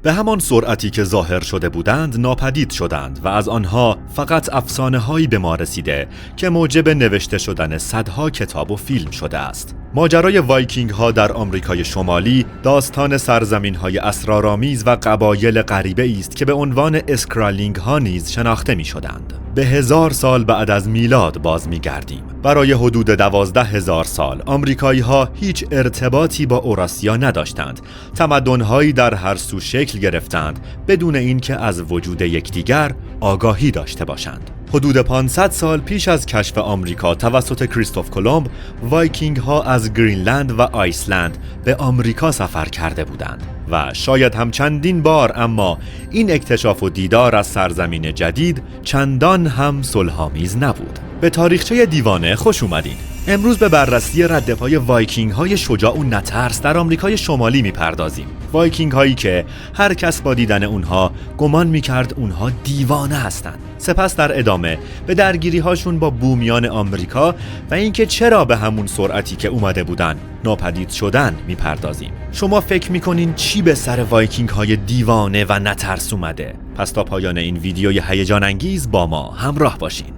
به همان سرعتی که ظاهر شده بودند ناپدید شدند و از آنها فقط افسانه‌هایی به ما رسیده که موجب نوشته شدن صدها کتاب و فیلم شده است. ماجرای وایکینگ ها در آمریکای شمالی داستان سرزمین های اسرارآمیز و قبایل غریبه است که به عنوان اسکرالینگ ها نیز شناخته می شدند. به 1000 سال بعد از میلاد باز می گردیم. برای حدود 12,000 سال آمریکایی ها هیچ ارتباطی با اوراسیا نداشتند. تمدن‌هایی در هر سو شکل گرفتند بدون اینکه از وجود یکدیگر آگاهی داشته باشند. حدود 500 سال پیش از کشف آمریکا توسط کریستوف کلمب، وایکینگ ها از گرینلند و آیسلند به آمریکا سفر کرده بودند و شاید هم چندین بار، اما این اکتشاف و دیدار از سرزمین جدید چندان هم صلح‌آمیز نبود. به تاریخچه دیوانه خوش اومدید. امروز به بررسی ردپای وایکینگ های شجاع و نترس در آمریکای شمالی میپردازیم. وایکینگ هایی که هر کس با دیدن اونها گمان میکرد اونها دیوانه هستند. سپس در ادامه به درگیری هاشون با بومیان آمریکا و اینکه چرا به همون سرعتی که اومده بودن ناپدید شدن میپردازیم. شما فکر میکنین چی به سر وایکینگ های دیوانه و نترس اومده؟ پس تا پایان این ویدیوی هیجان انگیز با ما همراه باشین.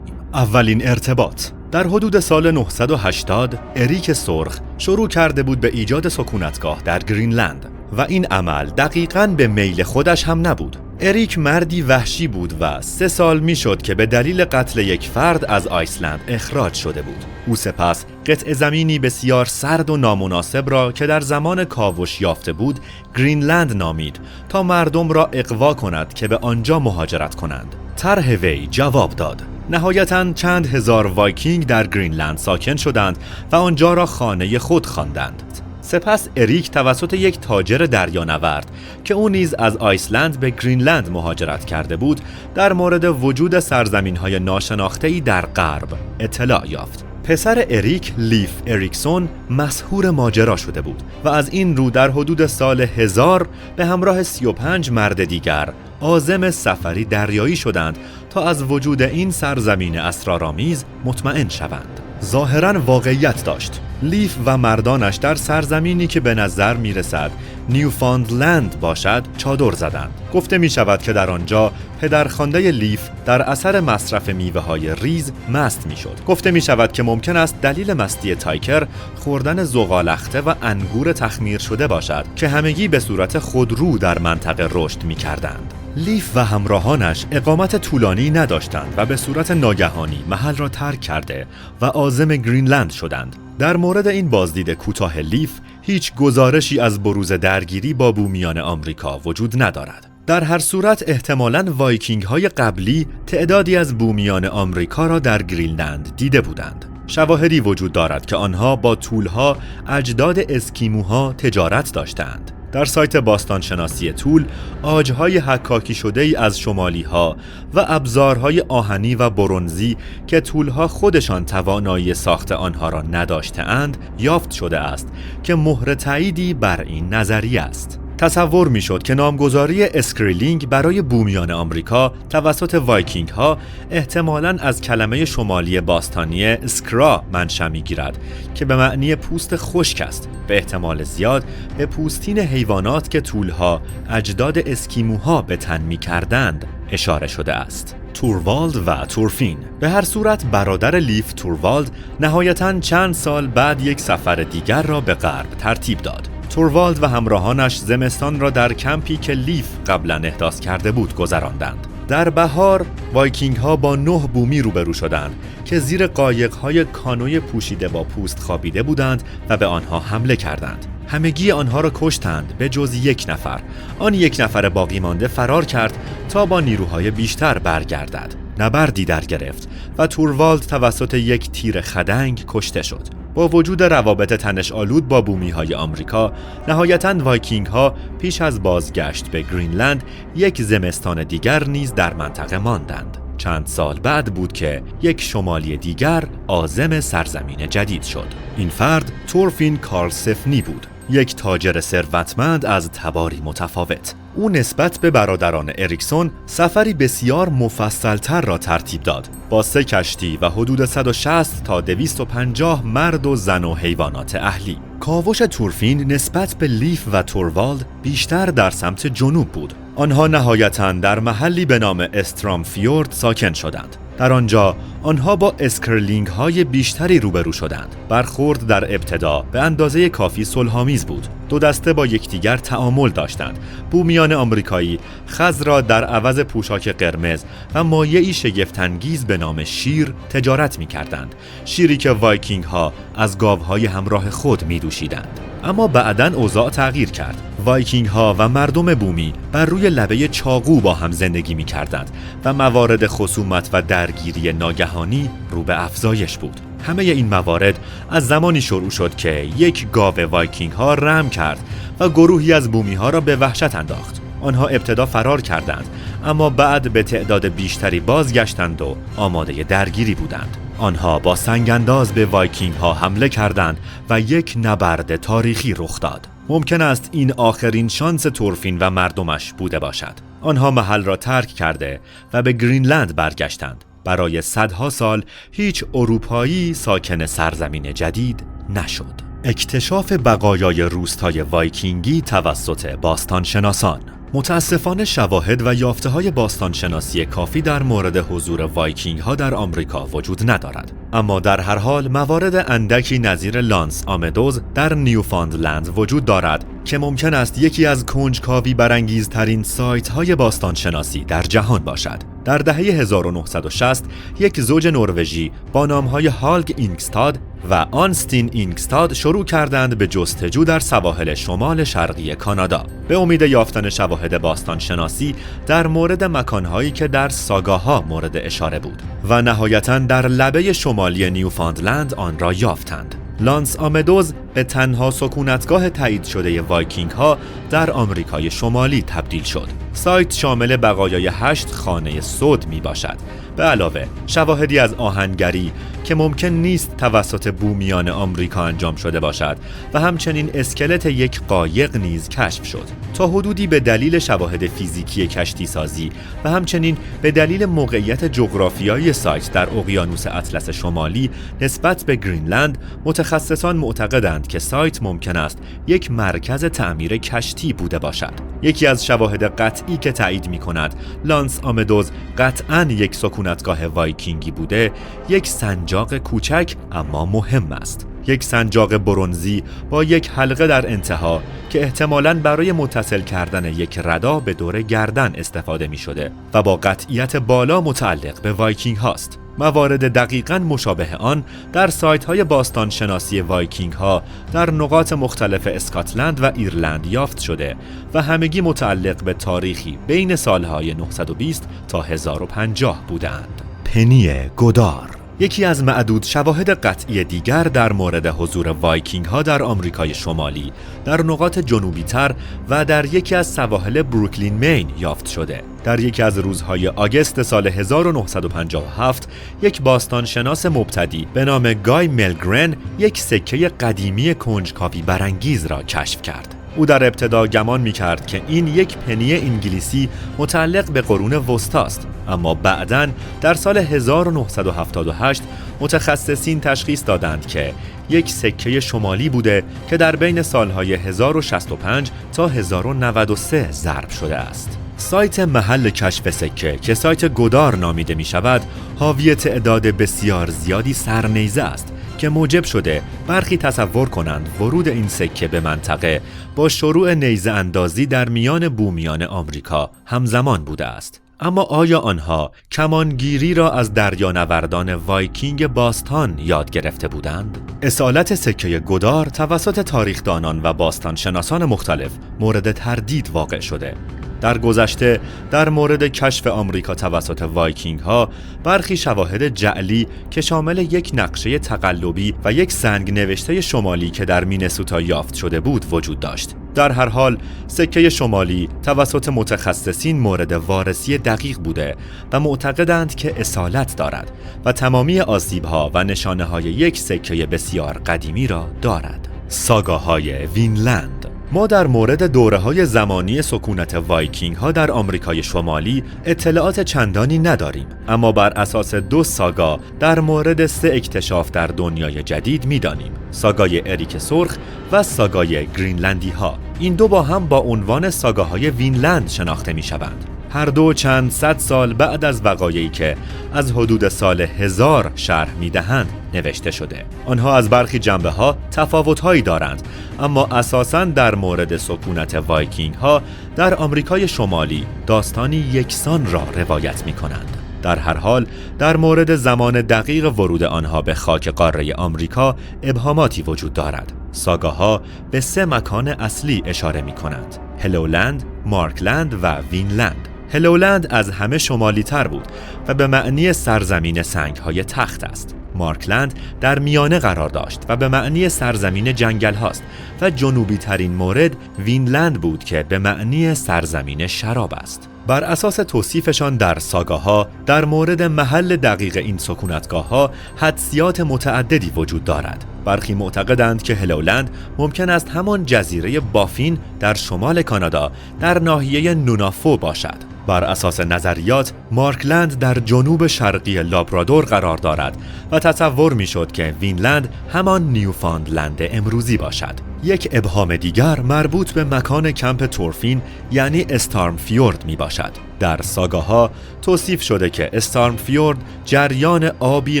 اولین ارتباط در حدود سال 980 اریک سرخ شروع کرده بود به ایجاد سکونتگاه در گرینلند و این عمل دقیقاً به میل خودش هم نبود. اریک مردی وحشی بود و 3 سال میشد که به دلیل قتل یک فرد از آیسلند اخراج شده بود. او سپس قطع زمینی بسیار سرد و نامناسب را که در زمان کاوش یافته بود گرینلند نامید تا مردم را اغوا کند که به آنجا مهاجرت کنند. طرح وی جواب داد. نهایتاً چند هزار وایکینگ در گرینلند ساکن شدند و آنجا را خانه خود خواندند. سپس اریک توسط یک تاجر دریانورد که او نیز از آیسلند به گرینلند مهاجرت کرده بود در مورد وجود سرزمین‌های ناشناخته‌ای در غرب اطلاع یافت. پسر اریک، لیف اریکسون، مسحور ماجرا شده بود و از این رو در حدود سال 1000 به همراه 35 مرد دیگر عازم سفری دریایی شدند تا از وجود این سرزمین اسرارآمیز مطمئن شوند. ظاهراً واقعیت داشت. لیف و مردانش در سرزمینی که به نظر می رسد نیوفاندلند باشد چادر زدند. گفته می شود که در آنجا پدرخوانده لیف در اثر مصرف میوه های ریز مست می شد. گفته می شود که ممکن است دلیل مستی تایکر خوردن زغالخته و انگور تخمیر شده باشد که همگی به صورت خودرو در منطقه رشد می کردند. لیف و همراهانش اقامت طولانی نداشتند و به صورت ناگهانی محل را ترک کرده و عازم گرینلند شدند. در مورد این بازدید کوتاه لیف هیچ گزارشی از بروز درگیری با بومیان آمریکا وجود ندارد. در هر صورت احتمالاً وایکینگ های قبلی تعدادی از بومیان آمریکا را در گرینلند دیده بودند. شواهدی وجود دارد که آنها با طولها اجداد اسکیموها تجارت داشتند. در سایت باستانشناسی طول، عاج‌های حکاکی شده‌ای از شمالی‌ها و ابزارهای آهنی و برنزی که طول‌ها خودشان توانایی ساخت آنها را نداشته‌اند یافت شده است که مهر تاییدی بر این نظریه است. تصور میشد که نامگذاری اسکریلینگ برای بومیان آمریکا توسط وایکینگ ها احتمالاً از کلمه شمالی باستانی اسکرا منشأ میگیرد که به معنی پوست خشک است. به احتمال زیاد به پوستین حیوانات که طولها اجداد اسکیموها به تن میکردند اشاره شده است. توروالد و تورفین. به هر صورت برادر لیف، توروالد، نهایتاً چند سال بعد یک سفر دیگر را به غرب ترتیب داد. توروالد و همراهانش زمستان را در کمپی که لیف قبلا احداث کرده بود گذراندند. در بهار وایکینگ ها با 9 بومی روبرو شدند که زیر قایق های کانوی پوشیده با پوست خوابیده بودند و به آنها حمله کردند. همگی آنها را کشتند به جز 1 نفر. آن 1 نفر باقی مانده فرار کرد تا با نیروهای بیشتر برگردد. نبردی در گرفت و توروالد توسط یک تیر خدنگ کشته شد. با وجود روابط تنش آلود با بومی‌های آمریکا، نهایتاً وایکینگ ها پیش از بازگشت به گرینلند یک زمستان دیگر نیز در منطقه ماندند. چند سال بعد بود که یک شمالی دیگر عازم سرزمین جدید شد. این فرد تورفین کارلسفنی بود، یک تاجر ثروتمند از تباری متفاوت. او نسبت به برادران اریکسون سفری بسیار مفصل‌تر را ترتیب داد، با 3 کشتی و حدود 160 تا 250 مرد و زن و حیوانات اهلی. کاوش تورفین نسبت به لیف و توروالد بیشتر در سمت جنوب بود. آنها نهایتاً در محلی به نام استرام فیورد ساکن شدند. در آنجا آنها با اسکرلینگ های بیشتری روبرو شدند. برخورد در ابتدا به اندازه کافی صلح‌آمیز بود. دو دسته با یکدیگر تعامل داشتند. بومیان آمریکایی خز را در عوض پوشاک قرمز و مایعی شگفت‌انگیز به نام شیر تجارت می‌کردند. شیری که وایکینگ ها از گاوهای همراه خود می‌دوشیدند. اما بعداً اوضاع تغییر کرد. وایکینگ ها و مردم بومی بر روی لبه چاقو با هم زندگی می کردند و موارد خصومت و درگیری ناگهانی رو به افزایش بود. همه این موارد از زمانی شروع شد که یک گاو وایکینگ ها رم کرد و گروهی از بومی ها را به وحشت انداخت. آنها ابتدا فرار کردند، اما بعد به تعداد بیشتری بازگشتند و آماده درگیری بودند. آنها با سنگ‌انداز به وایکینگ ها حمله کردند و یک نبرد تاریخی رخ داد. ممکن است این آخرین شانس تورفین و مردمش بوده باشد. آنها محل را ترک کرده و به گرینلند برگشتند. برای صدها سال هیچ اروپایی ساکن سرزمین جدید نشد. اکتشاف بقایای روستای وایکینگی توسط باستانشناسان. متاسفانه شواهد و یافته‌های باستانشناسی کافی در مورد حضور وایکینگ ها در آمریکا وجود ندارد. اما در هر حال موارد اندکی نظیر لانس آمدوز در نیوفاندلند وجود دارد که ممکن است یکی از کنجکاوی برانگیزترین سایت های باستانشناسی در جهان باشد. در دهه 1960 یک زوج نروژی با نامهای هالگ اینگستاد و آنستین اینگستاد شروع کردند به جستجو در سواحل شمال شرقی کانادا به امید یافتن شواهد باستانشناسی در مورد مکانهایی که در ساگاها مورد اشاره بود و نهایتاً در لبه شمالی نیوفاندلند آن را یافتند. لانس آمدوز به تنها سکونتگاه تایید شده وایکینگ ها در آمریکای شمالی تبدیل شد. سایت شامل بقایای 8 خانه سود می باشد. به علاوه شواهدی از آهنگری که ممکن نیست توسط بومیان آمریکا انجام شده باشد و همچنین اسکلت یک قایق نیز کشف شد. تا حدودی به دلیل شواهد فیزیکی کشتی سازی و همچنین به دلیل موقعیت جغرافیایی سایت در اقیانوس اطلس شمالی نسبت به گرینلند، متخصصان معتقدند که سایت ممکن است یک مرکز تعمیر کشتی بوده باشد. یکی از شواهد قطعی که تایید می‌کند لانس آمدوز قطعاً یک سکونتگاه وایکینگی بوده، یک سنجاق کوچک اما مهم است. یک سنجاق برنزی با یک حلقه در انتها که احتمالاً برای متصل کردن یک ردا به دور گردن استفاده می شده و با قطعیت بالا متعلق به وایکینگ هاست. موارد دقیقاً مشابه آن در سایت های باستان شناسی وایکینگ ها در نقاط مختلف اسکاتلند و ایرلند یافت شده و همگی متعلق به تاریخی بین سالهای 920 تا 1050 بودند. پنی گودار یکی از معدود شواهد قطعی دیگر در مورد حضور وایکینگ ها در آمریکای شمالی در نقاط جنوبی تر و در یکی از سواحل بروکلین مین یافت شده. در یکی از روزهای آگوست سال 1957 یک باستانشناس مبتدی به نام گای ملگرن یک سکه قدیمی کنجکاوی برانگیز را کشف کرد. او در ابتدا گمان می‌کرد که این یک پنی انگلیسی متعلق به قرون وسطی است، اما بعداً در سال 1978 متخصصین تشخیص دادند که یک سکه شمالی بوده که در بین سالهای 1065 تا 1093 ضرب شده است. سایت محل کشف سکه که سایت گودار نامیده می شود، حاوی تعداد بسیار زیادی سرنیزه است که موجب شده برخی تصور کنند ورود این سکه به منطقه با شروع نیزه اندازی در میان بومیان آمریکا همزمان بوده است. اما آیا آنها کمانگیری را از دریانوردان وایکینگ باستان یاد گرفته بودند؟ اصالت سکه گودار توسط تاریخدانان و باستانشناسان مختلف مورد تردید واقع شده. در گذشته در مورد کشف آمریکا توسط وایکینگ ها برخی شواهد جعلی که شامل یک نقشه تقلبی و یک سنگ نوشته شمالی که در مینسوتا یافت شده بود وجود داشت. در هر حال سکه شمالی توسط متخصصین مورد وارسی دقیق بوده و معتقدند که اصالت دارد و تمامی آسیب‌ها و نشانه‌های یک سکه بسیار قدیمی را دارد. ساگاهای وینلند. ما در مورد دوره‌های زمانی سکونت وایکینگ ها در آمریکای شمالی اطلاعات چندانی نداریم، اما بر اساس 2 ساگا در مورد 3 اکتشاف در دنیای جدید می‌دانیم: ساگای اریک سرخ و ساگای گرینلندی ها. این دو با هم با عنوان ساگاهای وینلند شناخته می‌شوند. هر دو چند صد سال بعد از وقایعی که از حدود سال 1000 شرح می‌دهند نوشته شده. آنها از برخی جنبه‌ها تفاوت‌هایی دارند، اما اساساً در مورد سکونت وایکینگ ها در آمریکای شمالی داستانی یکسان را روایت می‌کنند. در هر حال در مورد زمان دقیق ورود آنها به خاک قاره آمریکا ابهاماتی وجود دارد. ساگاها به 3 مکان اصلی اشاره می‌کنند: هلولند، مارکلند و وینلند. هلولند از همه شمالی تر بود و به معنی سرزمین سنگ‌های تخت است. مارکلند در میانه قرار داشت و به معنی سرزمین جنگل هاست و جنوبی ترین مورد وینلند بود که به معنی سرزمین شراب است. بر اساس توصیفشان در ساگاها در مورد محل دقیق این سکونتگاه‌ها حدسیات متعددی وجود دارد. برخی معتقدند که هلولند ممکن است همان جزیره بافین در شمال کانادا در ناحیه نونافو باشد. بر اساس نظریات مارکلند در جنوب شرقی لابرادور قرار دارد و تصور می‌شد که وینلند همان نیوفاندلند امروزی باشد. یک ابهام دیگر مربوط به مکان کمپ تورفین یعنی استارم فیورد می باشد. در ساگاها توصیف شده که استارم فیورد جریان آبی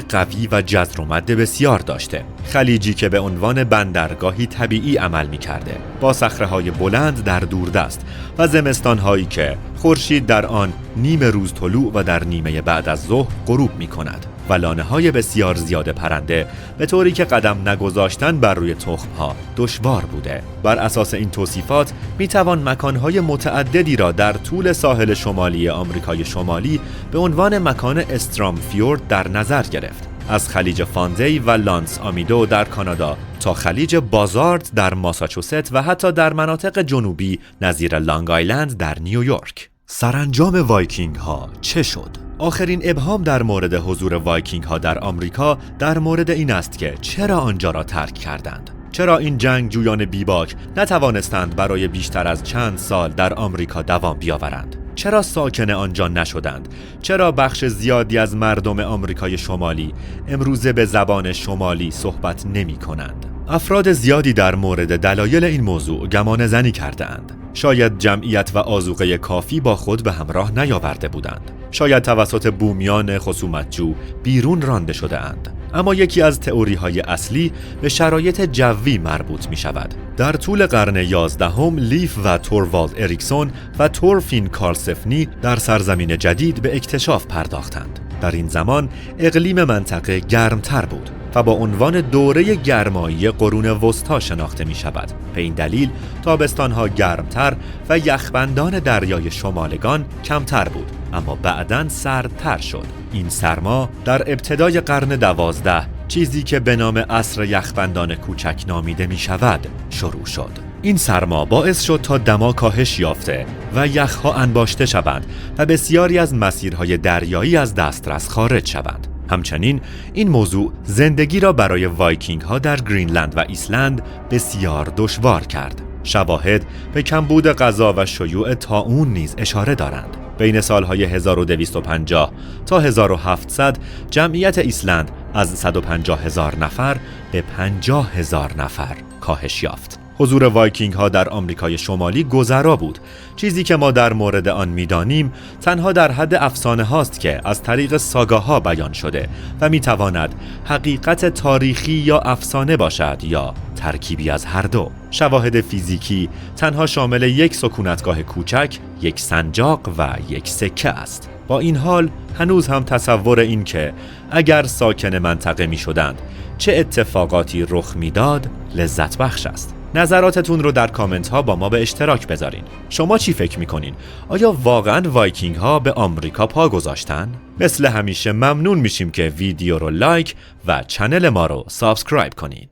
قوی و جزر و مد بسیار داشته، خلیجی که به عنوان بندرگاهی طبیعی عمل می کرده، با صخره‌های بلند در دوردست و زمستان‌هایی که خورشید در آن نیمه روز طلوع و در نیمه بعد از ظهر غروب می کند و لانه‌های بسیار زیاد پرنده به طوری که قدم نگذاشتن بر روی تخم‌ها دشوار بوده. بر اساس این توصیفات می‌توان مکان‌های متعددی را در طول ساحل شمالی آمریکای شمالی به عنوان مکان استرام فیورد در نظر گرفت. از خلیج فاندی و لانس آمیدو در کانادا تا خلیج بازارد در ماساچوست و حتی در مناطق جنوبی نظیر لانگ آیلند در نیویورک. سرانجام وایکینگ ها چه شد؟ آخرین ابهام در مورد حضور وایکینگ ها در آمریکا در مورد این است که چرا آنجا را ترک کردند. چرا این جنگجویان بیباک نتوانستند برای بیشتر از چند سال در آمریکا دوام بیاورند؟ چرا ساکن آنجا نشدند؟ چرا بخش زیادی از مردم آمریکای شمالی امروزه به زبان شمالی صحبت نمی کنند؟ افراد زیادی در مورد دلایل این موضوع گمان زنی کردند. شاید جمعیت و آذوقه کافی با خود به همراه نیاورده بودند. شاید توسط بومیان خصومتجو بیرون رانده شده اند. اما یکی از تئوری‌های اصلی به شرایط جوی مربوط می شود. در طول قرن 11 لیف و توروالد اریکسون و تورفین کارلسفنی در سرزمین جدید به اکتشاف پرداختند. در این زمان اقلیم منطقه گرمتر بود و با عنوان دوره گرمایی قرون وسطا شناخته می شود. به این دلیل تابستانها گرمتر و یخبندان دریای شمالگان کمتر بود، اما بعداً سردتر شد. این سرما در ابتدای قرن 12 چیزی که به نام عصر یخبندان کوچک نامیده می شود شروع شد. این سرما باعث شد تا دما کاهش یافته و یخها انباشته شوند و بسیاری از مسیرهای دریایی از دسترس خارج شوند. همچنین این موضوع زندگی را برای وایکینگ ها در گرینلند و ایسلند بسیار دشوار کرد. شواهد به کمبود غذا و شیوع طاعون نیز اشاره دارند. بین سالهای 1250 تا 1700 جمعیت ایسلند از 150,000 نفر به 50,000 نفر کاهش یافت. حضور وایکینگ ها در آمریکای شمالی گذرا بود. چیزی که ما در مورد آن می‌دانیم تنها در حد افسانه هاست که از طریق ساگاها بیان شده و می‌تواند حقیقت تاریخی یا افسانه باشد یا ترکیبی از هر دو. شواهد فیزیکی تنها شامل یک سکونتگاه کوچک، یک سنجاق و یک سکه است. با این حال هنوز هم تصور این که اگر ساکن منطقه می‌شدند چه اتفاقاتی رخ می‌داد لذت بخش است. نظراتتون رو در کامنت ها با ما به اشتراک بذارین. شما چی فکر میکنین؟ آیا واقعاً وایکینگ ها به آمریکا پا گذاشتن؟ مثل همیشه ممنون میشیم که ویدیو رو لایک و چنل ما رو سابسکرایب کنین.